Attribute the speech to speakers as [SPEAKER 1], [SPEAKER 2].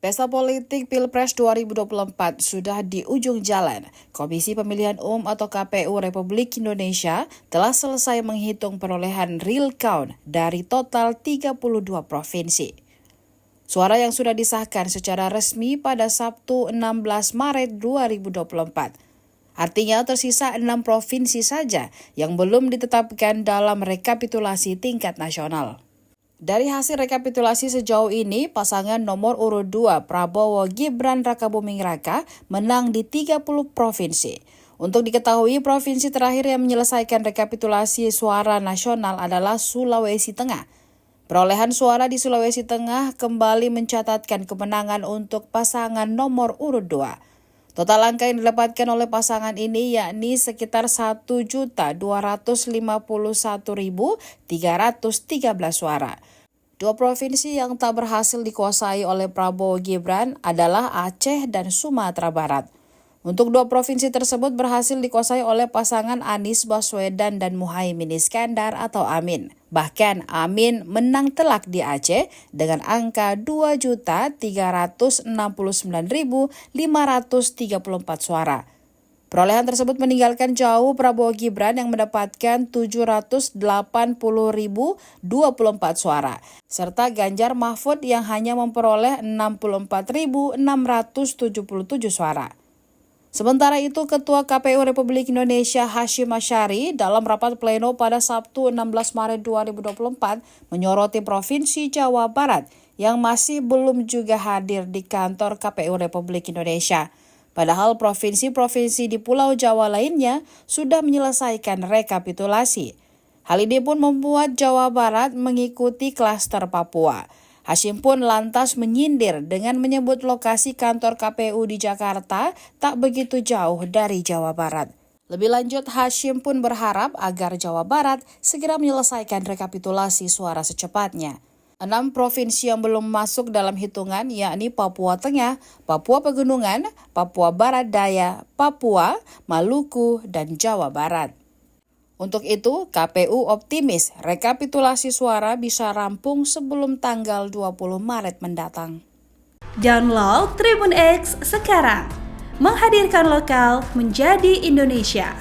[SPEAKER 1] Pesta politik Pilpres 2024 sudah di ujung jalan. Komisi Pemilihan Umum atau KPU Republik Indonesia telah selesai menghitung perolehan real count dari total 32 provinsi. Suara yang sudah disahkan secara resmi pada Sabtu 16 Maret 2024. Artinya tersisa 6 provinsi saja yang belum ditetapkan dalam rekapitulasi tingkat nasional. Dari hasil rekapitulasi sejauh ini, pasangan nomor urut 2 Prabowo Gibran Rakabuming Raka menang di 30 provinsi. Untuk diketahui, provinsi terakhir yang menyelesaikan rekapitulasi suara nasional adalah Sulawesi Tengah. Perolehan suara di Sulawesi Tengah kembali mencatatkan kemenangan untuk pasangan nomor urut 2. Total angka yang didapatkan oleh pasangan ini yakni sekitar 1.251.313 suara. Dua provinsi yang tak berhasil dikuasai oleh Prabowo Gibran adalah Aceh dan Sumatera Barat. Untuk dua provinsi tersebut berhasil dikuasai oleh pasangan Anies Baswedan dan Muhaimin Iskandar atau Amin. Bahkan Amin menang telak di Aceh dengan angka 2.369.534 suara. Perolehan tersebut meninggalkan jauh Prabowo Gibran yang mendapatkan 780.024 suara, serta Ganjar Mahfud yang hanya memperoleh 64.677 suara. Sementara itu, Ketua KPU Republik Indonesia Hasyim Asyari dalam rapat pleno pada Sabtu 16 Maret 2024 menyoroti Provinsi Jawa Barat yang masih belum juga hadir di kantor KPU Republik Indonesia. Padahal provinsi-provinsi di Pulau Jawa lainnya sudah menyelesaikan rekapitulasi. Hal ini pun membuat Jawa Barat mengikuti klaster Papua. Hasyim pun lantas menyindir dengan menyebut lokasi kantor KPU di Jakarta tak begitu jauh dari Jawa Barat. Lebih lanjut, Hasyim pun berharap agar Jawa Barat segera menyelesaikan rekapitulasi suara secepatnya. 6 provinsi yang belum masuk dalam hitungan yakni Papua Tengah, Papua Pegunungan, Papua Barat Daya, Papua, Maluku, dan Jawa Barat. Untuk itu, KPU optimis rekapitulasi suara bisa rampung sebelum tanggal 20 Maret mendatang.
[SPEAKER 2] Download Tribun X sekarang, menghadirkan lokal menjadi Indonesia.